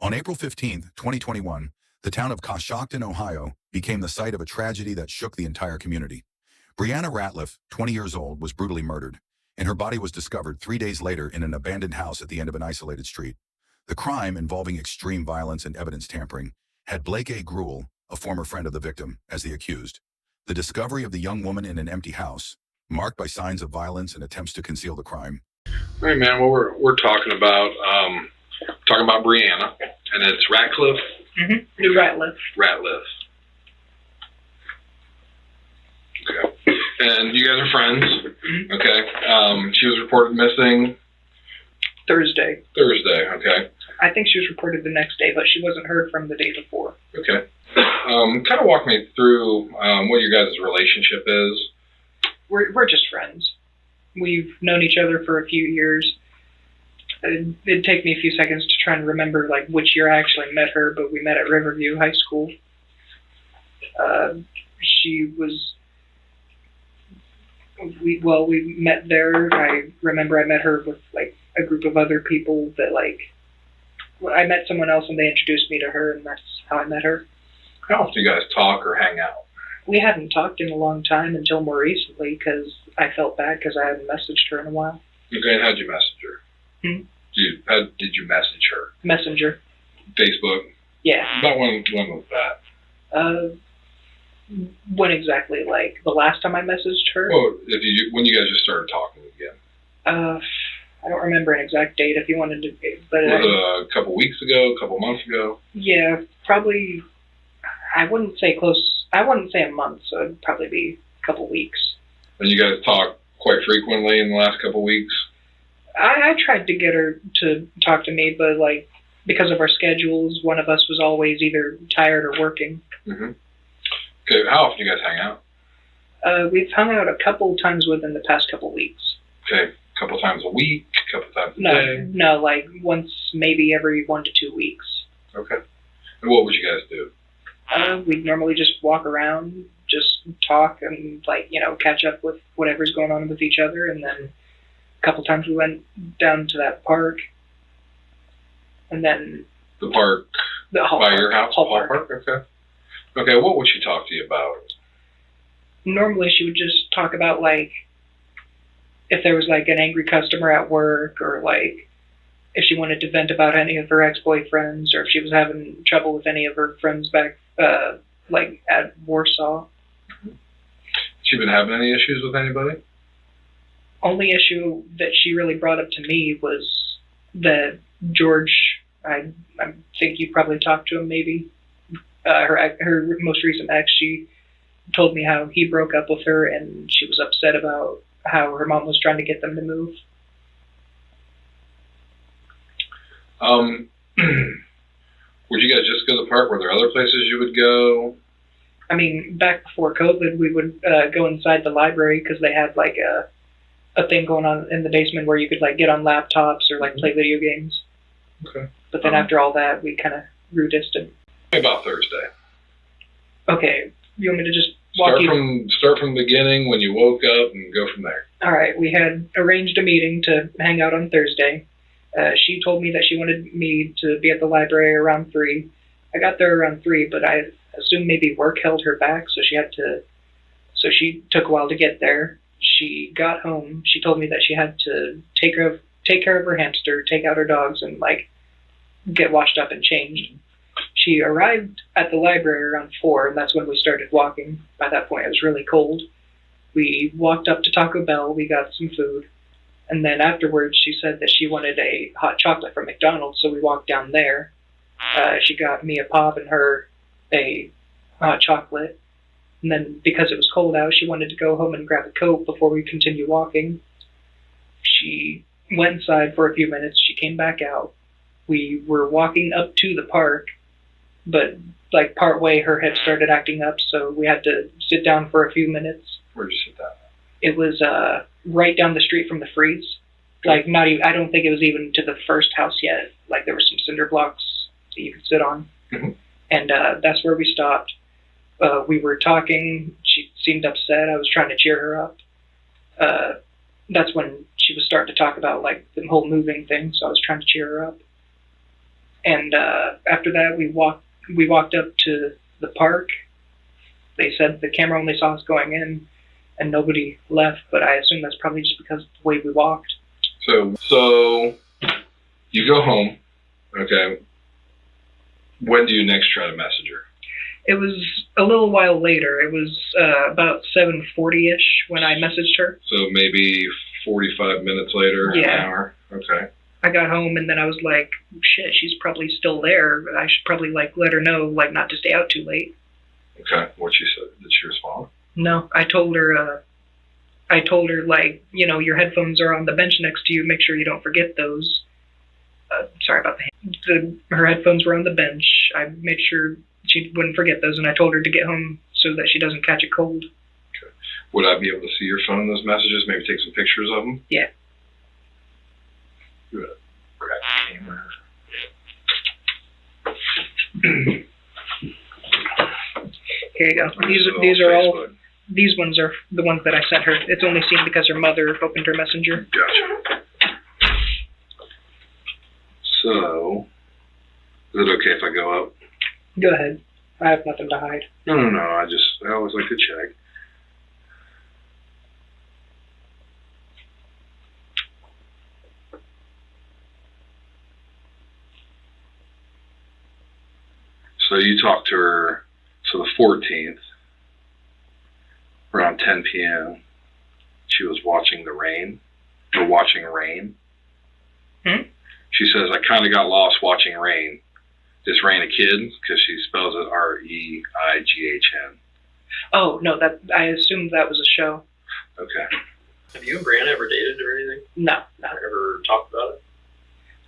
On April 15, 2021, the town of Coshocton, Ohio, became the site of a tragedy that shook the entire community. Brianna Rattliff, 20 years old, was brutally murdered, and her body was discovered 3 days later in an abandoned house at the end of an isolated street. The crime, involving extreme violence and evidence tampering, had Blake A. Gruel, a former friend of the victim, as the accused. The discovery of the young woman in an empty house, marked by signs of violence and attempts to conceal the crime. All right, man. Well, we're talking about Brianna, and it's Rattliff. Rattliff. Rattliff. Okay. And you guys are friends. Okay. She was reported missing Thursday. Okay. I think she was reported the next day, but she wasn't heard from the day before. Okay. Kind of walk me through what your guys' relationship is. We're just friends. We've known each other for a few years. It'd take me a few seconds to try and remember like which year I actually met her, but we met at Riverview High School. We met there. I remember I met her with like a group of other people that I met someone else and they introduced me to her, and that's how I met her. How often do you guys talk or hang out? We hadn't talked in a long time until more recently because I felt bad because I hadn't messaged her in a while. Okay, and how'd you message her? How did you message her? Messenger. Facebook? Yeah. About when was that? When exactly? Like the last time I messaged her? Well, when you guys just started talking again? I don't remember an exact date if you wanted to, but was it a couple weeks ago, a couple months ago? Yeah, probably. I wouldn't say a month, so it'd probably be a couple weeks. And you guys talk quite frequently in the last couple weeks? I tried to get her to talk to me, but like because of our schedules, one of us was always either tired or working. Okay, how often do you guys hang out? We've hung out a couple times within the past couple weeks. Okay, a couple times a week, a couple times a day? No, like once, maybe every 1 to 2 weeks. Okay. And what would you guys do? We'd normally just walk around, just talk and catch up with whatever's going on with each other, and then a couple times we went down to that park, and then the park by your house? Hall Park. Okay. Okay, what would she talk to you about? Normally she would just talk about if there was an angry customer at work, or if she wanted to vent about any of her ex-boyfriends, or if she was having trouble with any of her friends back at Warsaw. She been having any issues with anybody? Only issue that she really brought up to me was that George, I think you probably talked to him maybe, her most recent ex, she told me how he broke up with her and she was upset about how her mom was trying to get them to move. Would you guys just go to the park? Were there other places you would go? I mean, back before COVID, we would go inside the library because they had a thing going on in the basement where you could get on laptops or play video games. Okay. But then after all that, we kind of grew distant. About Thursday. Okay. You want me to just walk Start from the beginning when you woke up and go from there. All right. We had arranged a meeting to hang out on Thursday. She told me that she wanted me to be at the library around 3. I got there around 3, but I assumed maybe work held her back, so she took a while to get there. She got home. She told me that she had to take care of her hamster, take out her dogs, and get washed up and changed. She arrived at the library around 4, and that's when we started walking. By that point, it was really cold. We walked up to Taco Bell. We got some food. And then afterwards, she said that she wanted a hot chocolate from McDonald's, so we walked down there. She got me a pop and her a hot chocolate. And then because it was cold out, she wanted to go home and grab a coat before we continued walking. She went inside for a few minutes. She came back out. We were walking up to the park, but part way her hip started acting up, so we had to sit down for a few minutes. Where'd you sit down? It was right down the street from the freeze. Not even. I don't think it was even to the first house yet. There were some cinder blocks that you could sit on, and that's where we stopped. We were talking. She seemed upset. I was trying to cheer her up. That's when she was starting to talk about the whole moving thing. So I was trying to cheer her up, And after that, we walked up to the park. They said the camera only saw us going in, and nobody left. But I assume that's probably just because of the way we walked. So you go home. Okay. When do you next try to message her? It was a little while later. It was about 7:40-ish when I messaged her. So maybe 45 minutes later, Yeah. an hour. Okay. I got home and then I was like, shit, she's probably still there. I should probably like let her know like not to stay out too late. Okay. What she said? Did she respond? No, I told her like, you know, your headphones are on the bench next to you. Make sure you don't forget those. Sorry about her headphones were on the bench. I made sure she wouldn't forget those, and I told her to get home so that she doesn't catch a cold. Okay. Would I be able to see your phone in those messages? Maybe take some pictures of them? Yeah. Good. Grab the camera. Here you go. These are all. These ones are the ones that I sent her. It's only seen because her mother opened her messenger. Gotcha. So, is it okay if I go up? Go ahead. I have nothing to hide. No. I always like to check. So you talked to her, so the 14th, around 10 p.m., she was watching rain. She says, I kind of got lost watching rain. Is Rain a kid? Because she spells it R-E-I-G-H-N. Oh, no, I assumed that was a show. Okay. Have you and Brianna ever dated or anything? No. Ever talked about it?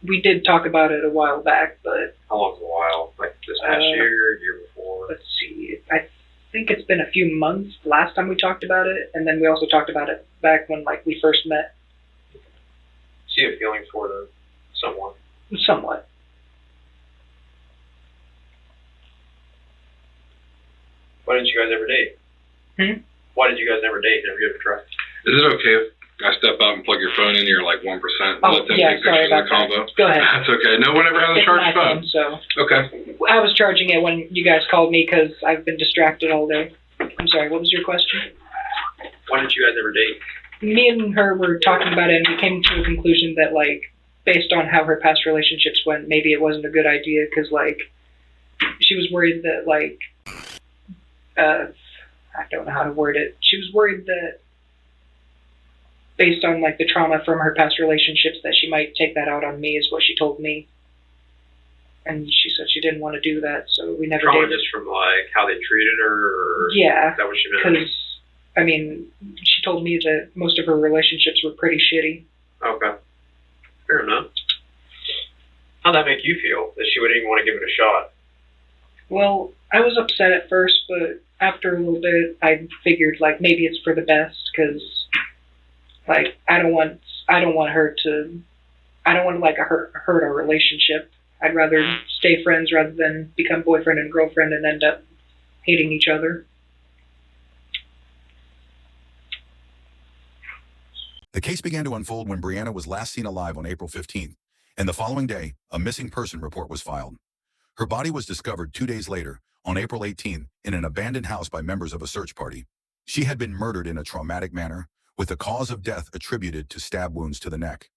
We did talk about it a while back, but... How long's a while? Like this past year before? Let's see. I think it's been a few months last time we talked about it, and then we also talked about it back when like we first met. So you have feelings for someone? Somewhat. Why didn't you guys ever date? Why did you guys never date? Never give it a try? Is it okay if I step out and plug your phone in? You're like 1%. Oh, Let them yeah, take sorry pictures of about the combo. that. Go ahead. That's okay. No one ever has a It's charged my phone. phone, so Okay. I was charging it when you guys called me because I've been distracted all day. I'm sorry, what was your question? Why didn't you guys ever date? Me and her were talking about it, and we came to a conclusion that, like, based on how her past relationships went, maybe it wasn't a good idea because, like, she was worried that, like, I don't know how to word it. She was worried that based on, like, the trauma from her past relationships that she might take that out on me is what she told me. And she said she didn't want to do that, so we never Trauma dated. just from like how they treated her? Or Yeah. Is that what she meant? Because, I mean, she told me that most of her relationships were pretty shitty. Okay. Fair enough. How'd that make you feel? That she wouldn't even want to give it a shot? Well, I was upset at first, but after a little bit, I figured, like, maybe it's for the best, because, like, I don't want her to, like, hurt our relationship. I'd rather stay friends rather than become boyfriend and girlfriend and end up hating each other. The case began to unfold when Brianna was last seen alive on April 15th, and the following day, a missing person report was filed. Her body was discovered 2 days later, on April 18th, in an abandoned house by members of a search party. She had been murdered in a traumatic manner, with the cause of death attributed to stab wounds to the neck.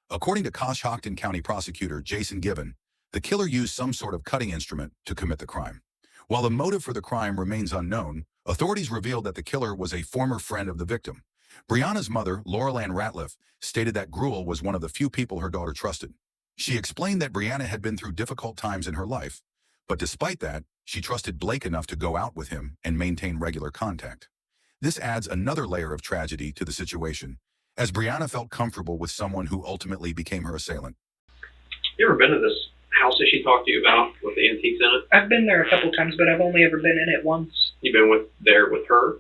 According to Coshocton County prosecutor Jason Given, the killer used some sort of cutting instrument to commit the crime. While the motive for the crime remains unknown, authorities revealed that the killer was a former friend of the victim. Brianna's mother, Brianna Rattliff, stated that Gruel was one of the few people her daughter trusted. She explained that Brianna had been through difficult times in her life, but despite that, she trusted Blake enough to go out with him and maintain regular contact. This adds another layer of tragedy to the situation, as Brianna felt comfortable with someone who ultimately became her assailant. You ever been to this house that she talked to you about with the antiques in it? I've been there a couple times, but I've only ever been in it once. You've been there with her?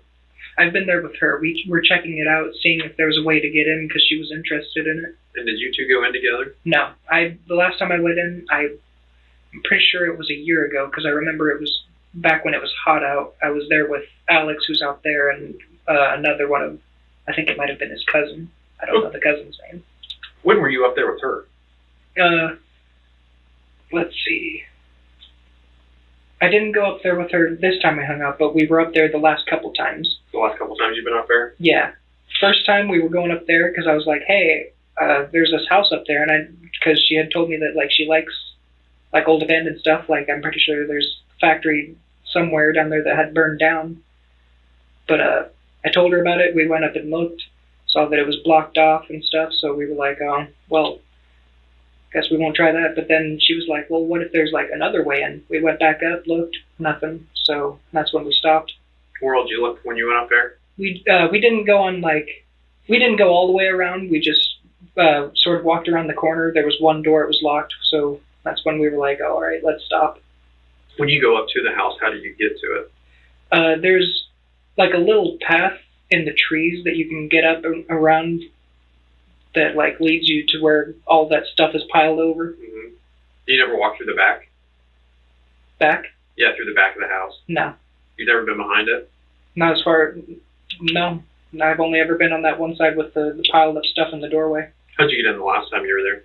I've been there with her. We were checking it out, seeing if there was a way to get in because she was interested in it. And did you two go in together? No. The last time I went in, I'm pretty sure it was a year ago because I remember it was back when it was hot out. I was there with Alex, who's out there, and another one of, I think it might have been his cousin. I don't know the cousin's name. When were you up there with her? let's see. I didn't go up there with her this time we hung out, but we were up there the last couple times. The last couple times you've been up there? Yeah. First time we were going up there because I was like, hey, there's this house up there, and because she had told me that like she likes like old abandoned stuff. Like I'm pretty sure there's a factory somewhere down there that had burned down. But I told her about it. We went up and looked, saw that it was blocked off and stuff. So we were like, oh, well, guess we won't try that. But then she was like, well, what if there's like another way in? We went back up, looked, nothing. So that's when we stopped. Where did you look when you went up there? We didn't go on we didn't go all the way around. We just sort of walked around the corner. There was one door, it was locked. So that's when we were like, oh, all right, let's stop. When you go up to the house, how do you get to it? There's like a little path in the trees that you can get up around that like leads you to where all that stuff is piled over. Mm-hmm. You never walk through the back? Back? Yeah, through the back of the house. No. You've never been behind it? Not as far. No. I've only ever been on that one side with the piled up stuff in the doorway. How'd you get in the last time you were there?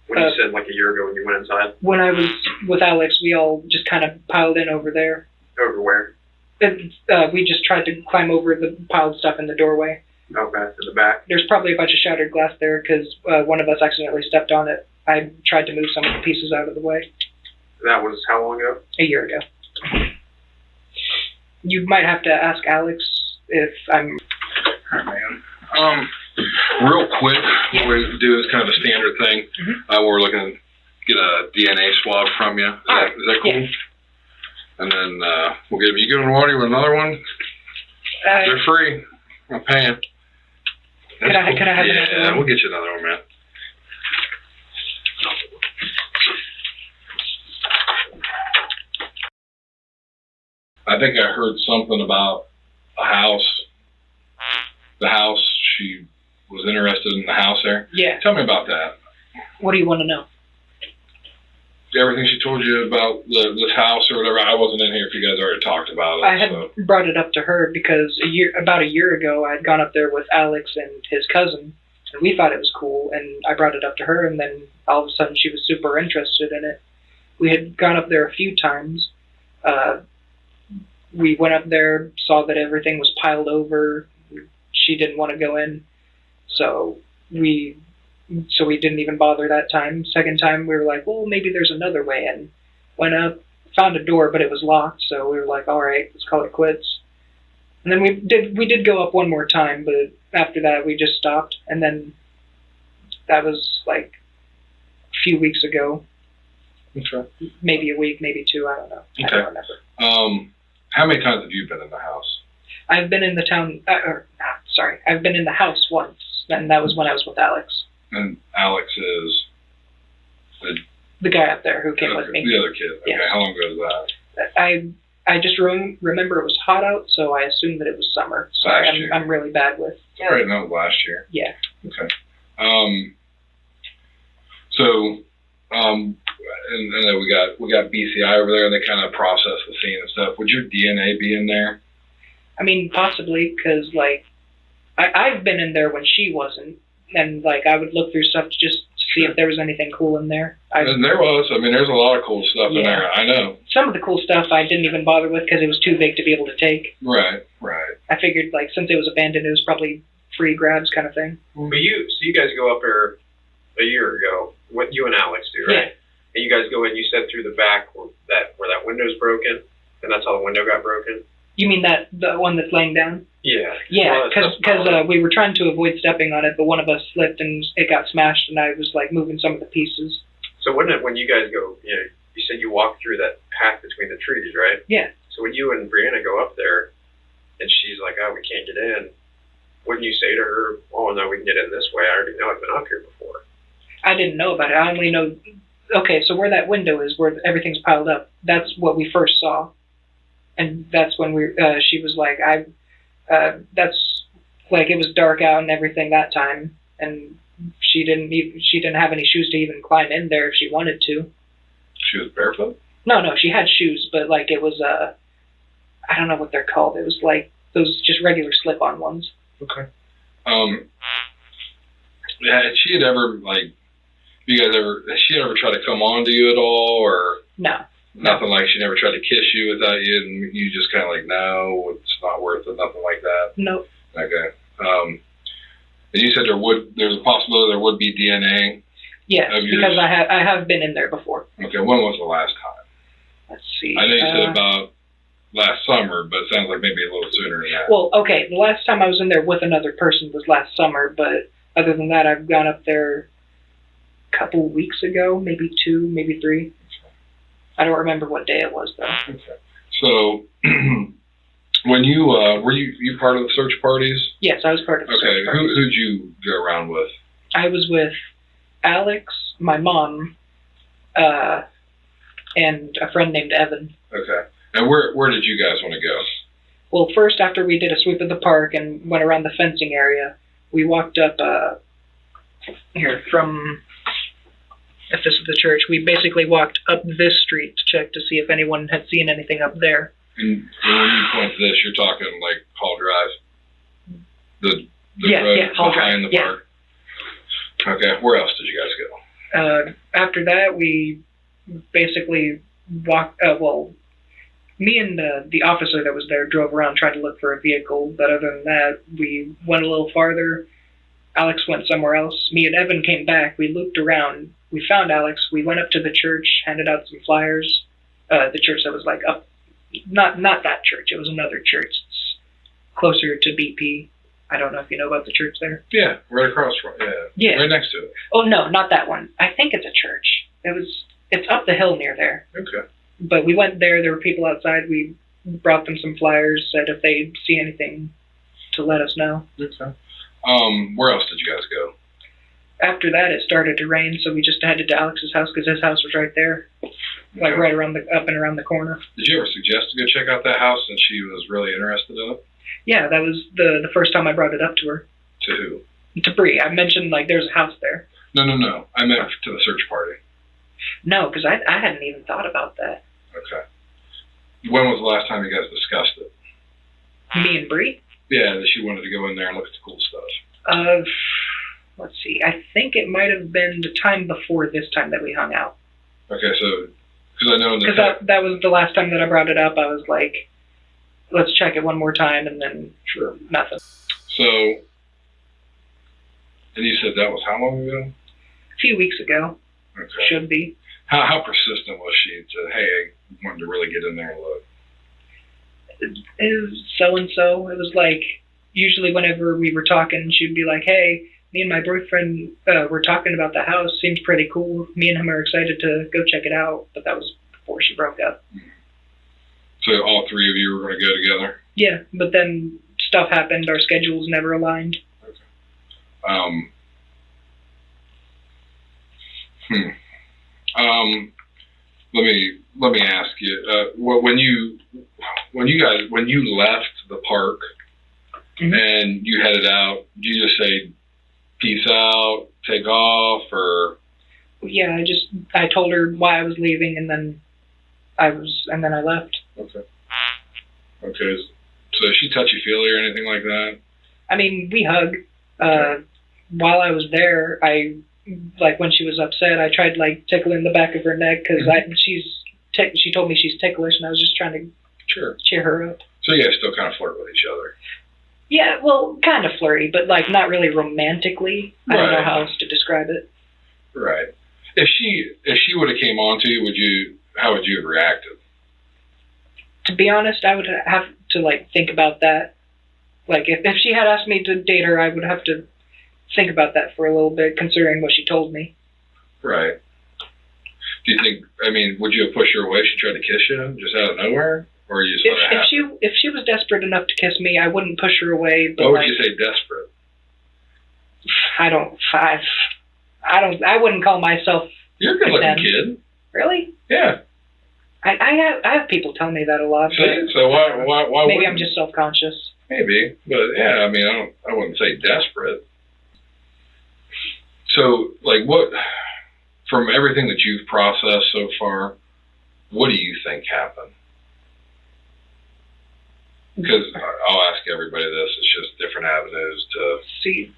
When you said like a year ago when you went inside? When I was with Alex, we all just kind of piled in over there. Over where? We just tried to climb over the piled stuff in the doorway. Okay, in the back. There's probably a bunch of shattered glass there because one of us accidentally stepped on it. I tried to move some of the pieces out of the way. That was how long ago? A year ago. You might have to ask Alex if I'm... Alright, man. Real quick, what we do is kind of a standard thing. Mm-hmm. We're looking to get a DNA swab from you. Is that cool? Yeah. And then we'll get you going to water with another one. They're free. I'm paying. Can I have another one? Yeah, we'll get you another one, man. I think I heard something about a house. The house, she was interested in the house there. Yeah. Tell me about that. What do you want to know? Everything she told you about this house or whatever. I wasn't in here if you guys already talked about it. I had brought it up to her because about a year ago, I had gone up there with Alex and his cousin, and we thought it was cool, and I brought it up to her, and then all of a sudden she was super interested in it. We had gone up there a few times. We went up there, saw that everything was piled over. She didn't want to go in, so we didn't even bother that time. Second time, we were like, well, maybe there's another way in. Went up, found a door, but it was locked, so we were like, all right, let's call it quits. And then we did go up one more time, but after that, we just stopped. And then that was like a few weeks ago. Okay. Maybe a week, maybe two, I don't know. Okay. I don't remember. How many times have you been in the house? I've been in the town, I've been in the house once, and that was when I was with Alex. And Alex is the guy up there who came with me. The other kid. Okay. Yes. How long ago was that? I just remember it was hot out, so I assumed that it was summer. So Last year. I'm really bad with. All right, no, last year. Yeah. Okay. And then we got BCI over there, and they kind of process the scene and stuff. Would your DNA be in there? I mean, possibly, because like I've been in there when she wasn't, and like I would look through stuff just to see if there was anything cool in there. And there was. I mean, there's a lot of cool stuff in there. I know. Some of the cool stuff I didn't even bother with because it was too big to be able to take. Right. I figured like since it was abandoned, it was probably free grabs kind of thing. But you guys go up there a year ago. What you and Alex do, right? Yeah. And you guys go in. You said through the back where that window's broken, and that's how the window got broken. You mean the one that's laying down? Yeah. Yeah, because we were trying to avoid stepping on it, but one of us slipped and it got smashed, and I was like moving some of the pieces. So wouldn't it when you guys go? You said you walk through that path between the trees, right? Yeah. So when you and Brianna go up there, and she's like, "Oh, we can't get in," wouldn't you say to her, "Oh no, we can get in this way. I already know. I've been up here before." I didn't know about it. I only know. Okay, so where that window is, where everything's piled up, that's what we first saw, and that's when she was like, that's like it was dark out and everything that time, and she didn't have any shoes to even climb in there if she wanted to. She was barefoot? No, she had shoes, but like it was I don't know what they're called. It was like those just regular slip-on ones. Okay. Yeah, she had ever You guys has she ever tried to come on to you at all, or No. nothing like she never tried to kiss you without you, and you just kind of like, no, it's not worth it, nothing like that? Nope. Okay. And you said there's a possibility there would be DNA. Yes, Of yours? because I have been in there before. Okay, when was the last time? Let's see. I know you said about last summer, but it sounds like maybe a little sooner than that. Well, okay, the last time I was in there with another person was last summer, but other than that, I've gone up there a couple weeks ago, maybe 2, maybe 3. I don't remember what day it was, though. Okay. So, when you were you part of the search parties? Yes, I was part of the Okay, search party. who'd you go around with? I was with Alex, my mom, and a friend named Evan. Okay. And where did you guys want to go? Well, first, after we did a sweep of the park and went around the fencing area, we walked up from, if this is the church, we basically walked up this street to check to see if anyone had seen anything up there. And when you point to this, you're talking like Hall Drive? The Yeah, road yeah, Hall behind Drive, the yeah. park? Okay. Where else did you guys go? After that, we basically walked, me and the officer that was there drove around trying to look for a vehicle, but other than that, we went a little farther. Alex went somewhere else. Me and Evan came back. We looped around. We found Alex. We went up to the church, handed out some flyers. The church that was like up, not that church. It was another church. It's closer to BP. I don't know if you know about the church there. Yeah, right across from Yeah. right next to it. Oh no, not that one. I think it's a church. It's up the hill near there. Okay. But we went there. There were people outside. We brought them some flyers. Said if they see anything, to let us know. Okay. Where else did you guys go? After that, it started to rain, so we just headed to Alex's house because his house was right there, like Okay. right around up and around the corner. Did you ever suggest to go check out that house since she was really interested in it? Yeah, that was the first time I brought it up to her. To who? To Bree. I mentioned like there's a house there. No. I meant to the search party. No, because I hadn't even thought about that. Okay. When was the last time you guys discussed it? Me and Bree. Yeah, that she wanted to go in there and look at the cool stuff. Let's see. I think it might have been the time before this time that we hung out. Okay, so because I know in the Because that was the last time that I brought it up. I was like, let's check it one more time, and then sure. nothing. So, and you said that was how long ago? A few weeks ago. Okay. Should be. How persistent was she to, hey, I wanted to really get in there and look? It was so-and-so. It was like, usually whenever we were talking, she'd be like, hey, me and my boyfriend were talking about the house. Seems pretty cool. Me and him are excited to go check it out. But that was before she broke up. So all three of you were going to go together? Yeah, but then stuff happened. Our schedules never aligned. Okay. Let me ask you. When you left the park and you headed out, did you just say peace out, take off, or? Yeah, I told her why I was leaving, and then I left. Okay. Okay. So is she touchy-feely or anything like that? I mean, we hug. While I was there, like when she was upset, I tried like tickling the back of her neck because she told me she's ticklish, and I was just trying to cheer her up. So you guys still kind of flirt with each other? Yeah, well, kind of flirty, but like not really romantically. I don't know Right. how else to describe it. Right. If she would have came on to you, how would you have reacted? To be honest, I would have to like think about that. Like if she had asked me to date her, I would have to think about that for a little bit, considering what she told me. Right. Do you think? I mean, would you have pushed her away if she tried to kiss you just out of nowhere, or you just let it happen? If she was desperate enough to kiss me, I wouldn't push her away. But What would like, you say? Desperate. I wouldn't call myself. You're a good-looking pretend. kid. Really? Yeah. I have people tell me that a lot. See, but so why maybe wouldn't I'm just self-conscious. Maybe, but yeah, I mean, I wouldn't say desperate. So, like, what, from everything that you've processed so far, what do you think happened? Because I'll ask everybody this, it's just different avenues to... See,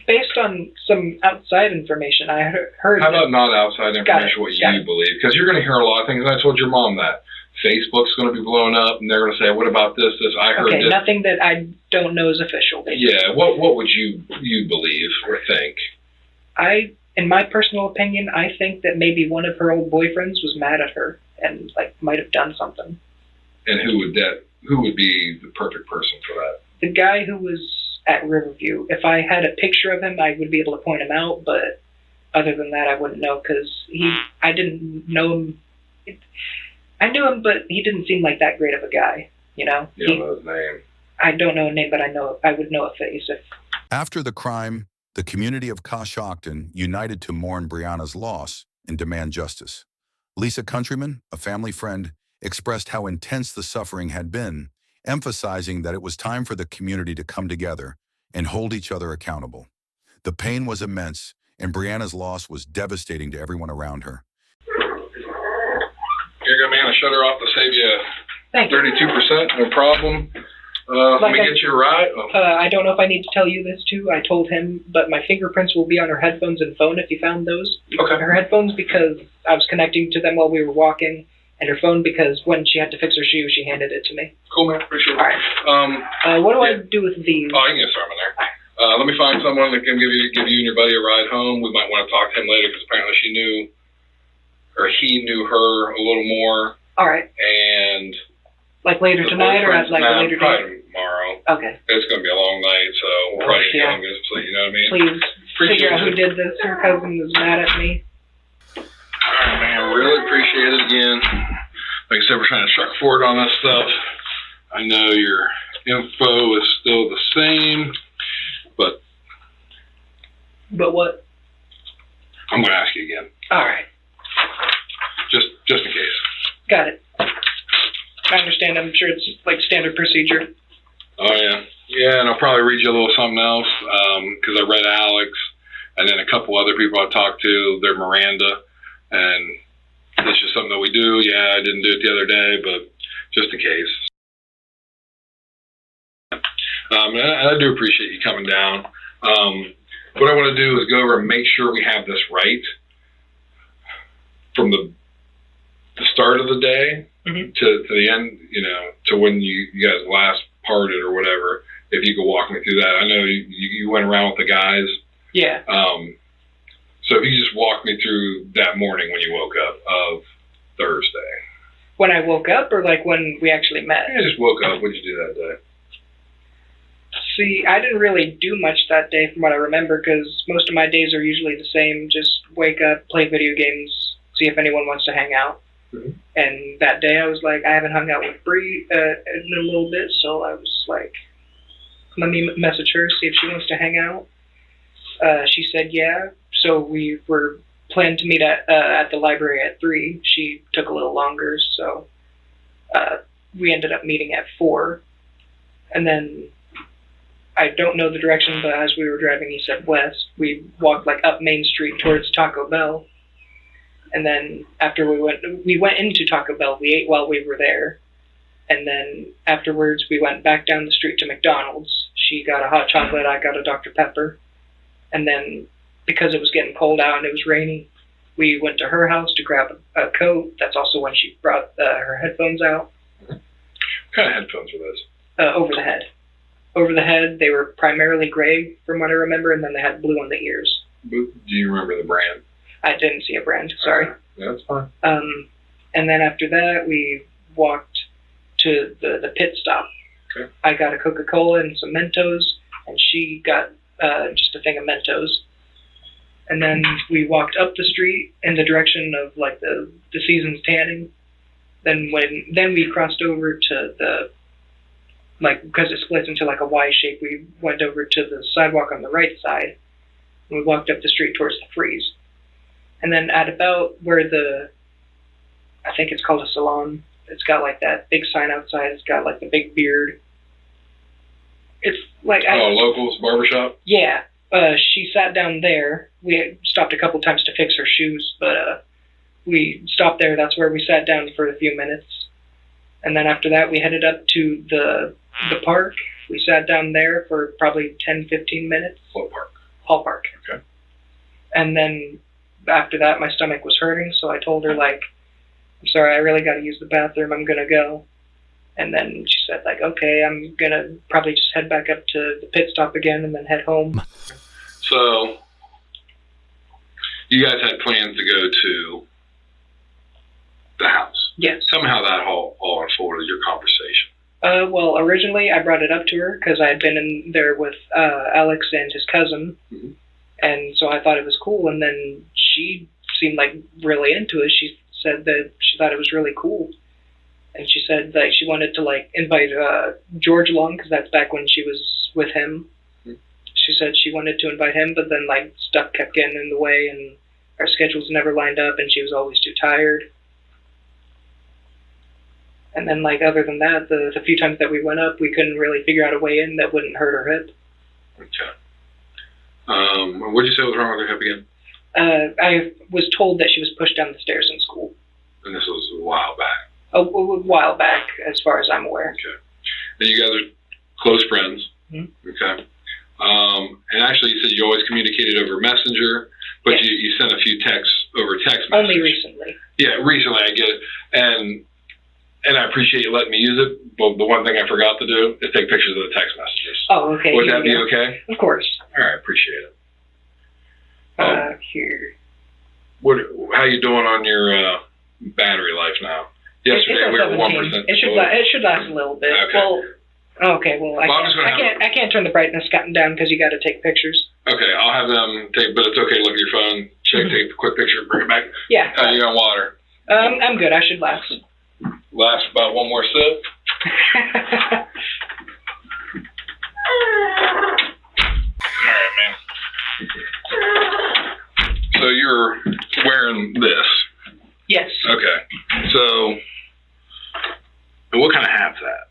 Based on some outside information, I heard. How about not outside information, what Got you it. believe? Because you're going to hear a lot of things, and I told your mom that. Facebook's going to be blowing up, and they're going to say, what about this, I heard okay, this. nothing that I don't know is official, basically. Yeah, what would you believe or think? In my personal opinion, I think that maybe one of her old boyfriends was mad at her and, like, might have done something. And who would be the perfect person for that? The guy who was at Riverview. If I had a picture of him, I would be able to point him out, but other than that, I wouldn't know, because I didn't know him. I knew him, but he didn't seem like that great of a guy, you know? You don't know his name. I don't know a name, but I would know a face. After the crime, the community of Coshocton united to mourn Brianna's loss and demand justice. Lisa Countryman, a family friend, expressed how intense the suffering had been, emphasizing that it was time for the community to come together and hold each other accountable. The pain was immense, and Brianna's loss was devastating to everyone around her. Here you go, man. I shut her off to save you Thank you. 32%. No problem. Let me get you a ride. I don't know if I need to tell you this too. I told him, but my fingerprints will be on her headphones and phone if you found those. Okay. Her headphones because I was connecting to them while we were walking, and her phone because when she had to fix her shoe, she handed it to me. Cool, man. Appreciate it. All right. What do I do with these? Oh, you can get started there. Let me find someone that can give you and your buddy a ride home. We might want to talk to him later because apparently he knew her a little more. All right. And like later tonight or at like a later probably date? tomorrow. Okay. It's going to be a long night, so we'll probably get on this, so you know what I mean? Please Appreciate figure out who it. did this. Her cousin was mad at me. All right, man. Really appreciate it again. Like I said, we're trying to truck forward on this stuff. I know your info is still the same, but what? I'm going to ask you again, All right. just in case. Got it. I understand. I'm sure it's like standard procedure. Oh, yeah. Yeah, and I'll probably read you a little something else because I read Alex and then a couple other people I talked to. They're Miranda, and it's just something that we do. Yeah, I didn't do it the other day, but just in case. And I do appreciate you coming down. What I want to do is go over and make sure we have this right from the start of the day to the end, to when you guys last parted or whatever. If you could walk me through that. I know you went around with the guys. Yeah. So if you just walk me through that morning when you woke up of Thursday. When I woke up or like when we actually met? I just woke up. What did you do that day? See, I didn't really do much that day from what I remember because most of my days are usually the same. Just wake up, play video games, see if anyone wants to hang out. Mm-hmm. And that day I was like, I haven't hung out with Bree in a little bit, so I was like, let me message her, see if she wants to hang out. She said yeah, so we were planned to meet at the library at 3. She took a little longer, so we ended up meeting at 4. And then I don't know the direction, but as we were driving east and west, we walked like up Main Street towards Taco Bell. And then after we went into Taco Bell, we ate while we were there. And then afterwards, we went back down the street to McDonald's. She got a hot chocolate, I got a Dr. Pepper. And then because it was getting cold out and it was rainy, we went to her house to grab a coat. That's also when she brought her headphones out. What kind of headphones were those? Over the head. Over the head, they were primarily gray, from what I remember, and then they had blue on the ears. Do you remember the brand? I didn't see a brand, sorry. Yeah, that's fine. And then after that, we walked to the pit stop. Okay. I got a Coca-Cola and some Mentos, and she got just a thing of Mentos. And then we walked up the street in the direction of like the Seasons Tanning. Then we crossed over to the, like, because it splits into like a Y shape, we went over to the sidewalk on the right side. And we walked up the street towards the Freeze. And then at about where I think it's called a salon, it's got like that big sign outside, it's got like the big beard. It's like... Locals barbershop? Yeah. She sat down there. We had stopped a couple times to fix her shoes, but we stopped there. That's where we sat down for a few minutes. And then after that, we headed up to the park. We sat down there for probably 10, 15 minutes. What park? Hall Park. Okay. And then after that, my stomach was hurting, so I told her, like, I'm sorry, I really got to use the bathroom. I'm going to go. And then she said, like, okay, I'm going to probably just head back up to the pit stop again and then head home. So, you guys had plans to go to the house. Yes. Tell me how that all unfolded, your conversation. Well, originally I brought it up to her because I had been in there with Alex and his cousin, and so I thought it was cool. And then she seemed like really into it. She said that she thought it was really cool, and she said that she wanted to like invite George along because that's back when she was with him. She said she wanted to invite him, but then like stuff kept getting in the way, and our schedules never lined up, and she was always too tired. And then, like, other than that, the few times that we went up, we couldn't really figure out a way in that wouldn't hurt her hip. Okay. What did you say was wrong with her hip again? I was told that she was pushed down the stairs in school. And this was a while back. A while back, as far as I'm aware. Okay. And you guys are close friends. Mm-hmm. Okay. And actually, you said you always communicated over Messenger, but yes. you sent a few texts over text message. Only recently. Yeah, recently, I get it. And I appreciate you letting me use it, but the one thing I forgot to do is take pictures of the text messages. Oh, okay. Would that be okay? Of course. All right, appreciate it. Here. How you doing on your battery life now? Yesterday we were 1%. It should last a little bit. Okay. Well, I can't turn the brightness down because you got to take pictures. Okay, I'll have them take, but it's okay to look at your phone, check, take a quick picture, bring it back. Yeah. You on water? I'm good. I should last. Last about one more sip. Alright, man. So you're wearing this? Yes. Okay. So, what kind of hat's that?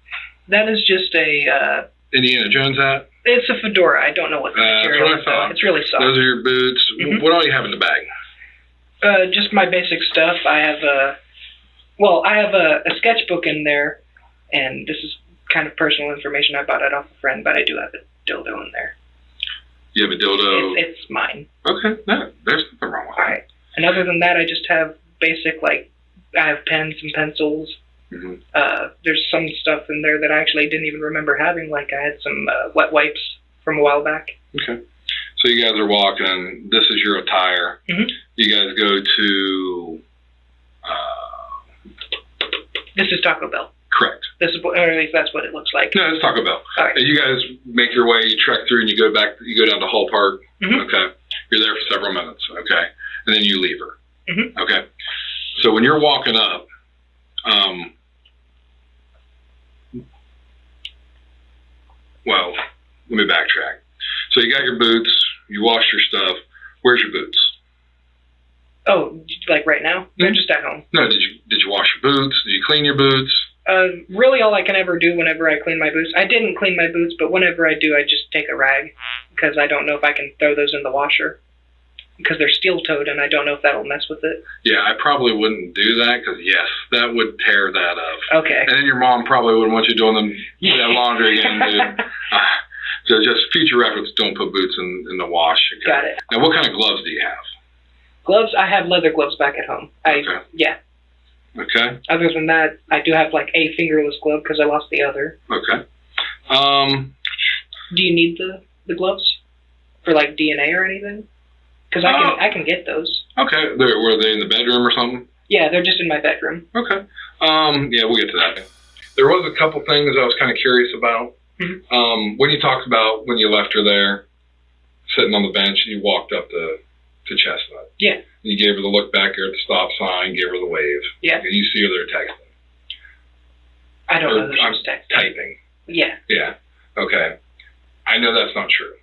That is just a... Indiana Jones hat? It's a fedora. I don't know what the material is. It's really soft. Those are your boots. Mm-hmm. What all you have in the bag? Just my basic stuff. I have a sketchbook in there, and this is kind of personal information. I bought it off a friend, but I do have a dildo in there. You have a dildo? It's mine. Okay. No, there's nothing wrong with that. All right. And other than that, I just have basic, like, I have pens and pencils. Mm-hmm. There's some stuff in there that I actually didn't even remember having. Like, I had some wet wipes from a while back. Okay. So you guys are walking. This is your attire. Mm-hmm. You guys go to... This is Taco Bell. Correct. This is, or at least that's what it looks like. No, it's Taco Bell. All right. And you guys make your way, you trek through, and you go back. You go down to Hall Park. Mm-hmm. Okay. You're there for several minutes. Okay. And then you leave her. Mm-hmm. Okay. So when you're walking up, well, let me backtrack. So you got your boots. You washed your stuff. Where's your boots? Oh, like right now? They're just at home. No, did you wash your boots? Did you clean your boots? Really all I can ever do whenever I clean my boots. I didn't clean my boots, but whenever I do, I just take a rag because I don't know if I can throw those in the washer because they're steel-toed, and I don't know if that'll mess with it. Yeah, I probably wouldn't do that because, yes, that would tear that up. Okay. And then your mom probably wouldn't want you doing that laundry again, dude. So just future reference, don't put boots in the wash. Okay? Got it. Now, what kind of gloves do you have? Gloves? I have leather gloves back at home. Okay. Yeah. Okay. Other than that, I do have like a fingerless glove because I lost the other. Okay. Do you need the gloves for like DNA or anything? Because I can get those. Okay. Were they in the bedroom or something? Yeah, they're just in my bedroom. Okay. Yeah, we'll get to that. There was a couple things I was kind of curious about. Mm-hmm. When you talked about when you left her there, sitting on the bench, and you walked up to Chestnut. Yeah. You gave her the look back there at the stop sign, gave her the wave. Yeah. And you see her there texting. I don't know who she was texting. Typing. Yeah. Yeah. Okay. I know that's not true.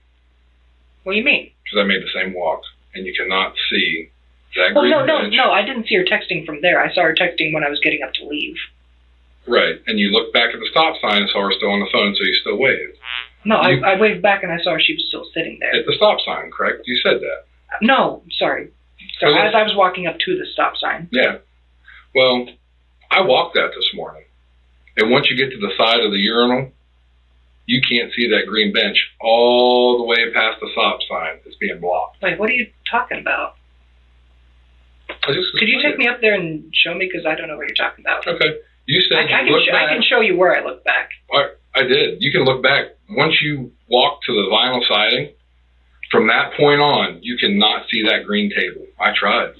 What do you mean? Because I made the same walk, and you cannot see that well, green bench. No, I didn't see her texting from there. I saw her texting when I was getting up to leave. Right. And you looked back at the stop sign and saw her still on the phone, so you still waved. No, I waved back and I saw her. She was still sitting there. At the stop sign, correct? You said that. No, sorry. So as I was walking up to the stop sign. Yeah. Well, I walked that this morning. And once you get to the side of the urinal, you can't see that green bench all the way past the stop sign. It's being blocked. Wait, what are you talking about? Could you take me up there and show me? Because I don't know what you're talking about. Okay. You said I can show you where I look back. I did. You can look back. Once you walk to the vinyl siding, from that point on, you cannot see that green table. I tried.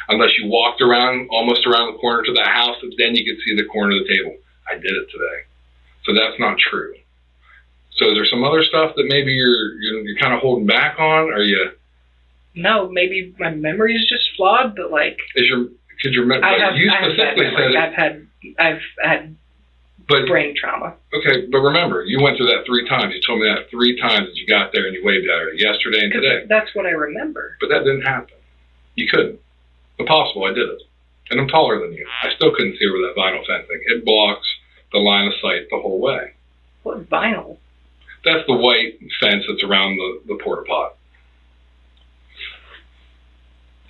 Unless you walked almost around the corner to that house, then you could see the corner of the table. I did it today. So that's not true. So is there some other stuff that maybe you're kind of holding back on? Are you? No, maybe my memory is just flawed, but like. You specifically said I've had brain trauma. Okay, but remember, you went through that 3 times. You told me that 3 times that you got there and you waved at her yesterday and today. That's what I remember. But that didn't happen. You couldn't. Impossible. I did it. And I'm taller than you. I still couldn't see over that vinyl fencing. It blocks the line of sight the whole way. What vinyl? That's the white fence that's around the porta pot.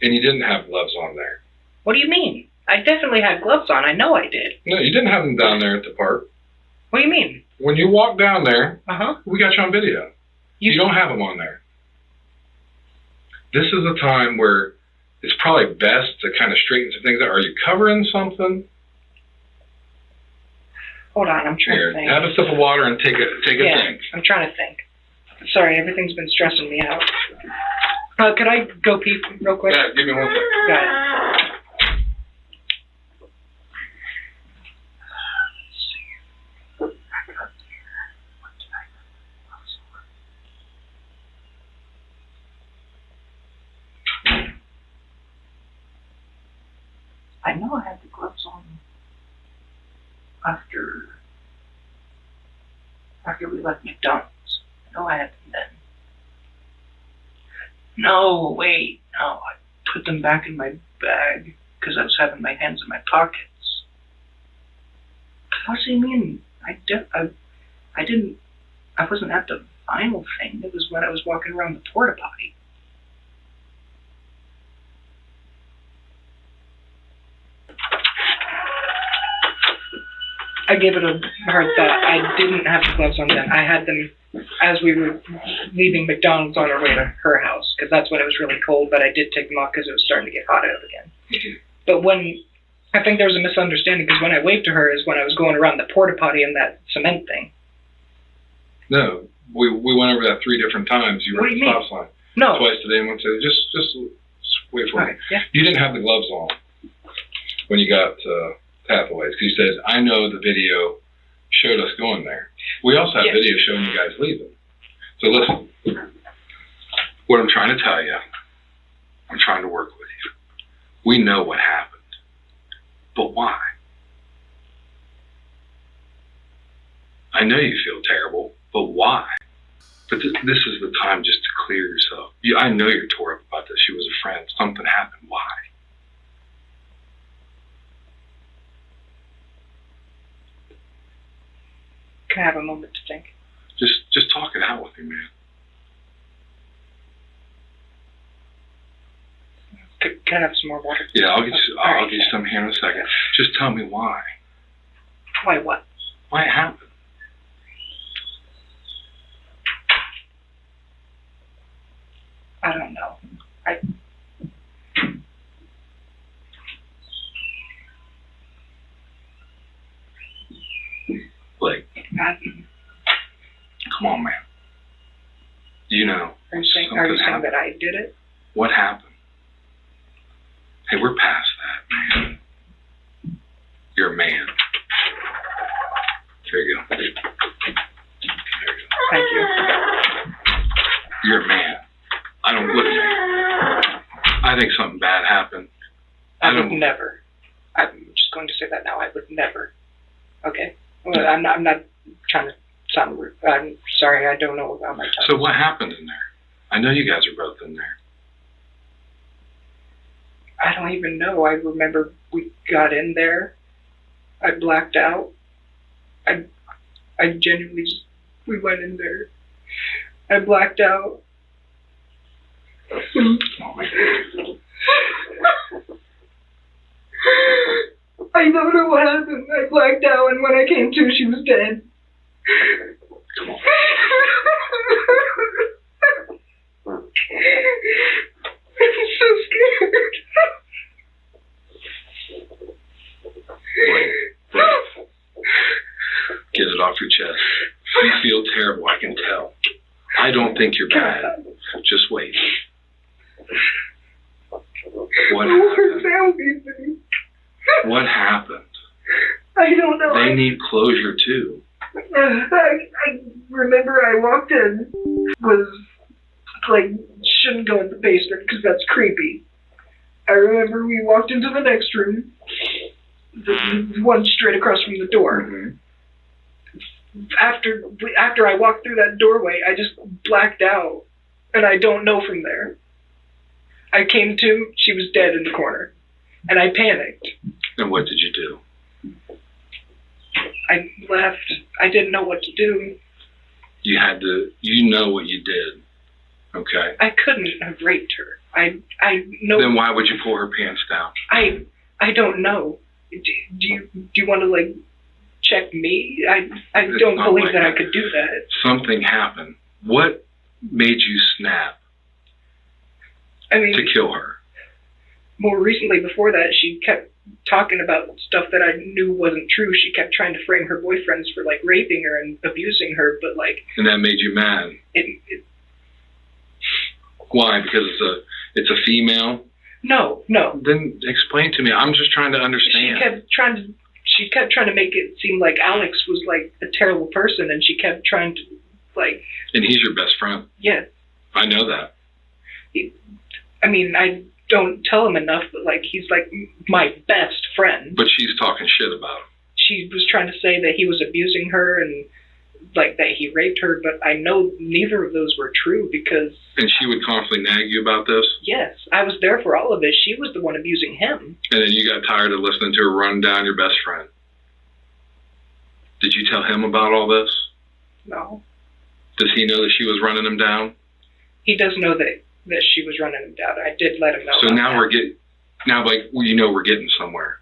And you didn't have gloves on there. What do you mean? I definitely had gloves on. I know I did. No, you didn't have them down there at the park. What do you mean? When you walked down there, Uh-huh. we got you on video. You don't have them on there. This is a time where it's probably best to kind of straighten some things out. Are you covering something? Hold on, I'm trying to think. Have a sip of water and take a think. I'm trying to think. Sorry, everything's been stressing me out. Could I go pee real quick? Yeah, give me 1 second. Got it. I know I had the gloves on after we left McDonald's. I know I had them then. No, wait, no. I put them back in my bag because I was having my hands in my pockets. What do you mean? I wasn't at the vinyl thing. It was when I was walking around the porta potty. I gave it a hard thought. I didn't have the gloves on then. I had them as we were leaving McDonald's on our way to her house, because that's when it was really cold, but I did take them off because it was starting to get hot out again. Mm-hmm. But I think there was a misunderstanding, because when I waved to her is when I was going around the porta potty and that cement thing. No, we went over that 3 different times. You were at the stop sign. No. Twice today and once today. Just wait for me. Yeah. You didn't have the gloves on when you got to Pathways, because you said, I know the video showed us going there. We also have video showing you guys leaving. So listen, what I'm trying to tell you, I'm trying to work with you. We know what happened, but why? I know you feel terrible, but why? But this is the time just to clear yourself. I know you're tore up about this. She was a friend. Something happened. Why? Can I have a moment to think? Just talk it out with me, man. Can I have some more water? Yeah, I'll get you some here in a second. Just tell me why. Why what? Why it happened. I don't know. Blake, come on, man. You know. Are you saying that I did it? What happened? Hey, we're past that, man. You're a man. There you go. There you go. Thank you. You're a man. I don't look at me. I think something bad happened. I would never. I'm just going to say that now. I would never. Okay? Well, I'm not trying to sound rude. I'm sorry. I don't know about my time. So what happened in there? I know you guys are both in there. I don't even know. I remember we got in there. I blacked out. I genuinely just, we went in there. I blacked out. Oh my God. I don't know what happened. I blacked out, and when I came to, she was dead. Come on. I'm so scared. Wait. Get it off your chest. You feel terrible, I can tell. I don't think you're bad. Just wait. What happened? What happened? I don't know. They need closure too. I remember I walked in, was like, shouldn't go in the basement because that's creepy. I remember we walked into the next room, the one straight across from the door. Mm-hmm. After I walked through that doorway, I just blacked out, and I don't know from there. I came to, she was dead in the corner, and I panicked. And what did you do? I left. I didn't know what to do. You had to, you know what you did, okay? I couldn't have raped her. I know. Then why would you pull her pants down? I don't know. Do you want to, like, check me? I It's don't not believe like that I that. could do that. Something happened. What made you snap I mean, to kill her? more recently, before that, she kept talking about stuff that I knew wasn't true. She kept trying to frame her boyfriends for, like, raping her and abusing her, but, like, And that made you mad. it Why? Because it's a female? no. Then explain to me. I'm just trying to understand. She kept trying to make it seem like Alex was, like, a terrible person, and she kept trying to, like, And he's your best friend. yeah. I know that. I mean, I don't tell him enough, but, like, he's, like, my best friend. But she's talking shit about him. She was trying to say that he was abusing her and, like, that he raped her, but I know neither of those were true because, And she would constantly nag you about this? yes, I was there for all of it. She was the one abusing him. And then you got tired of listening to her run down your best friend. Did you tell him about all this? No. Does he know that she was running him down? He does know that she was running him down. I did let him know. So about now that. we're getting somewhere.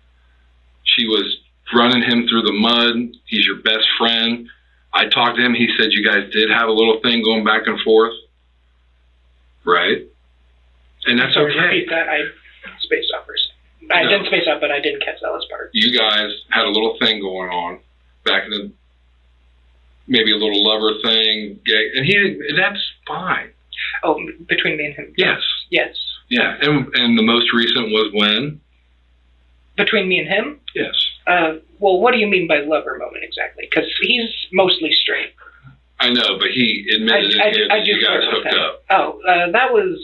She was running him through the mud. He's your best friend. I talked to him. He said you guys did have a little thing going back and forth. Right? And that's So okay. repeat that. I spaced out for a second. I didn't space out, but I didn't catch that last part. You guys had a little thing going on back in the, maybe a little lover thing, gay, and that's fine. Oh, between me and him? Yes. Yes. Yeah, and the most recent was when? Between me and him? Yes. Well, what do you mean by lover moment exactly? Because he's mostly straight. I know, but he admitted that you guys hooked up. Oh, that was...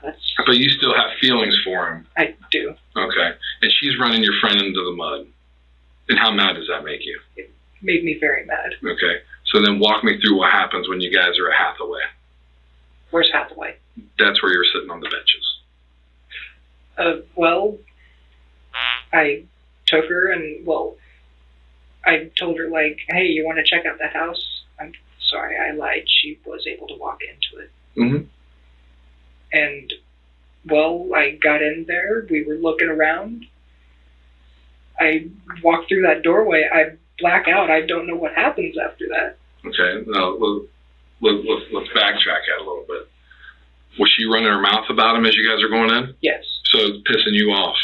that's... But you still have feelings for him. I do. Okay. And she's running your friend into the mud. And how mad does that make you? It made me very mad. Okay. So then walk me through what happens when you guys are at Hathaway. Where's Hathaway? That's where you're sitting on the benches. Well, I took her and, well, I told her, like, hey, you want to check out the house? I'm sorry, I lied. She was able to walk into it. Mm-hmm. And, well, I got in there. We were looking around. I walked through that doorway. I black out. I don't know what happens after that. Okay. Now, let's backtrack that a little bit. Was she running her mouth about him as you guys are going in? Yes. So it's pissing you off.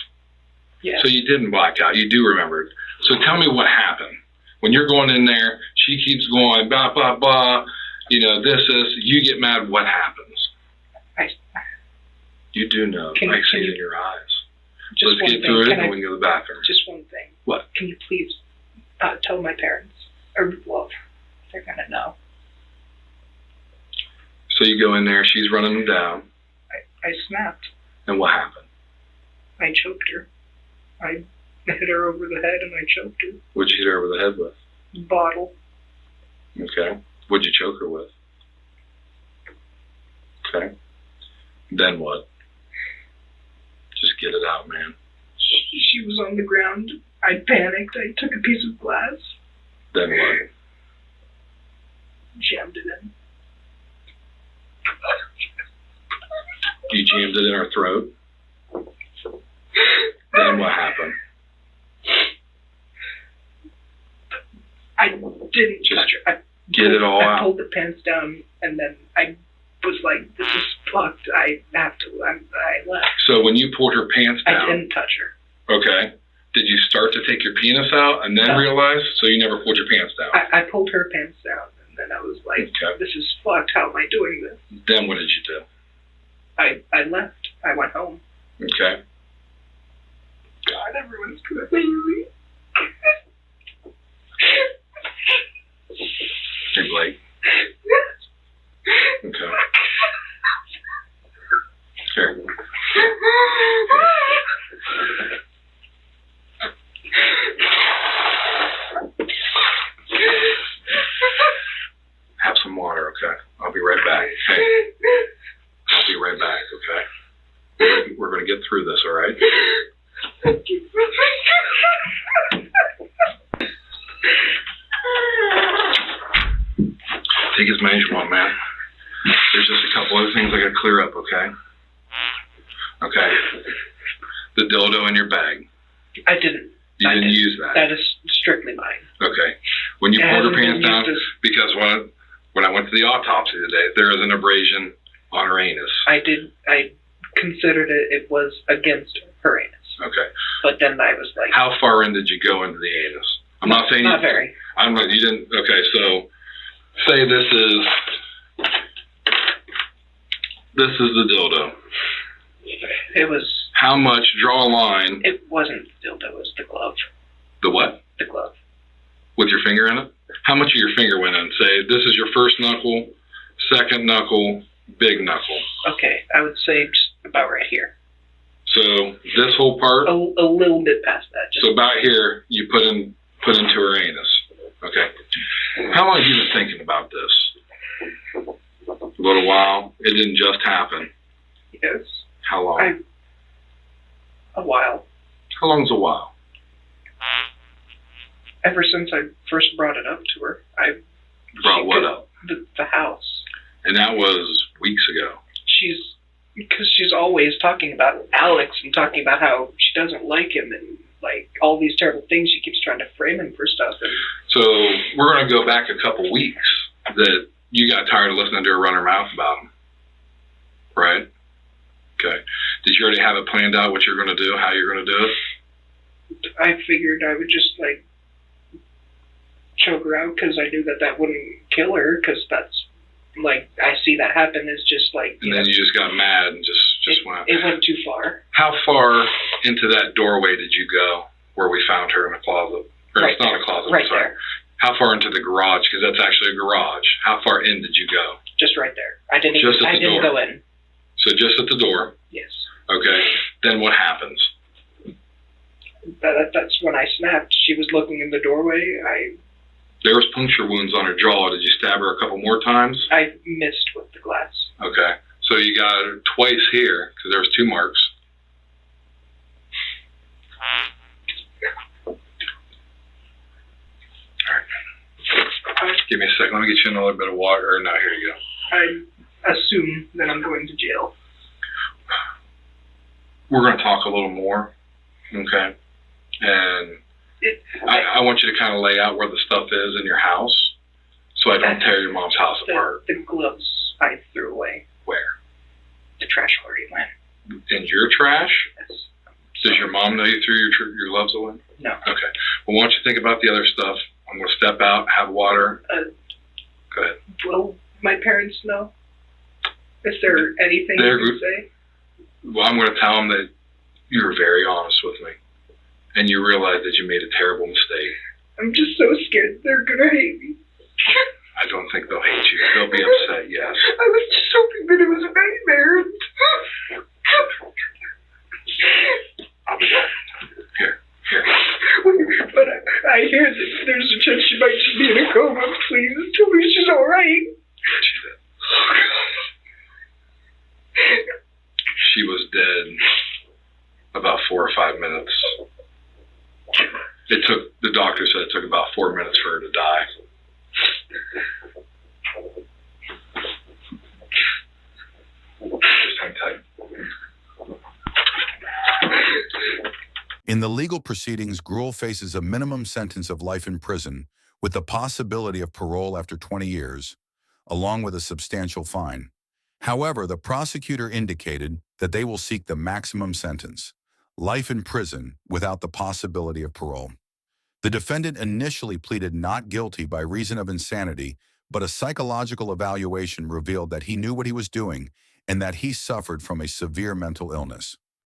Yes. So you didn't black out. You do remember it. So tell me what happened. When you're going in there, she keeps going, blah, blah, blah, this, you get mad, what happens? You do know. I see it in your eyes. Just Let's get through it and we can go to the bathroom. Just one thing. What? Can you please tell my parents? Or, well, they're going to know. So you go in there, she's running them down. I snapped. And what happened? I choked her. I hit her over the head and I choked her. What'd you hit her over the head with? Bottle. Okay. What'd you choke her with? Okay. Then what? Just get it out, man. She was on the ground. I panicked. I took a piece of glass. Then what? Jammed it in. You jammed it in her throat? Then what happened? I didn't touch her. get it all I out. pulled the pants down, and then I was like, "This is fucked. I have to." I left. So when you pulled her pants I down, didn't touch her. okay, did you start to take your penis out and then No. realize? So you never pulled your pants down. I pulled her pants down, and then I was like, Okay. "This is fucked. How am I doing this?" Then what did you do? I left. I went home. Okay. God, everyone's gonna hate me. Hey, Blake. Okay. Here. Have some water, okay? I'll be right back. Hey, I'll be right back, okay? We're going to get through this, all right? Take as many as you want, man. There's just a couple other things I got to clear up, okay? Okay. The dildo in your bag. I didn't. You I didn't didn't. use that. That is strictly mine. Okay. When you It pulled her hasn't been pants down, used as- because when I went to the autopsy today, there is an abrasion on her anus. I considered it was against her anus. Okay. But then I was like, How far in did you go into the anus? I'm not saying not very. I'm not. You didn't. Okay. So, say this is the dildo. It was. How much? Draw a line. It wasn't the dildo. It was the glove. The what? The glove. With your finger in it? How much of your finger went in? Say this is your first knuckle, second knuckle, big knuckle. Okay, I would say just about right here. So this whole part. A little bit past that. Just So about here, you put into her anus. Okay. How long have you been thinking about this? A little while. It didn't just happen. yes. How long? A while. How long's a while? Ever since I first brought it up to her, Brought what up? The house. And that was weeks ago. Because she's always talking about Alex and talking about how she doesn't like him and like all these terrible things. She keeps trying to frame him for stuff. And So we're going to go back a couple weeks that you got tired of listening to her run her mouth about him. Right? Okay. Did you already have it planned out what you're going to do, how you're going to do it? I figured I would just like choke her out because I knew that wouldn't kill her because that's like I see that happen is just like And then you just got mad and just went. It went too far. How far into that doorway did you go where we found her in a closet? Or Right it's not there. a closet, Right I'm sorry. there. How far into the garage? Because that's actually a garage. How far in did you go? Just right there. I didn't. Just at I the didn't door. go in. So just at the door. Yes. Okay. Then what happens? That's when I snapped. She was looking in the doorway. There was puncture wounds on her jaw. Did you stab her a couple more times? I missed with the glass. Okay. So you got her twice here because there was 2 marks. All right. Give me a second. Let me get you another bit of water. No, here you go. I assume that I'm going to jail. We're going to talk a little more. Okay. And I want you to kind of lay out where the stuff is in your house so I don't tear your mom's house apart. The gloves I threw away. Where? The trash already went. In your trash? Yes. Does your mom know you threw your gloves away? No. Okay. Well, why don't you think about the other stuff? I'm going to step out, have water. Go ahead. Will my parents know? Is there anything They're you can say? Well, I'm going to tell them that you were very honest with me and you realized that you made a terrible mistake. I'm just so scared they're gonna hate me. I don't think they'll hate you. They'll be upset, yes. I was just hoping that it was a nightmare. I'll be back. Here. But I hear that there's a chance she might just be in a coma. Please tell me she's all right. She did. She was dead about 4 or 5 minutes. The doctor said it took about 4 minutes for her to die. Just hang tight. In the legal proceedings, Gruel faces a minimum sentence of life in prison with the possibility of parole after 20 years, along with a substantial fine. However, the prosecutor indicated that they will seek the maximum sentence, life in prison without the possibility of parole. The defendant initially pleaded not guilty by reason of insanity, but a psychological evaluation revealed that he knew what he was doing and that he suffered from a severe mental illness.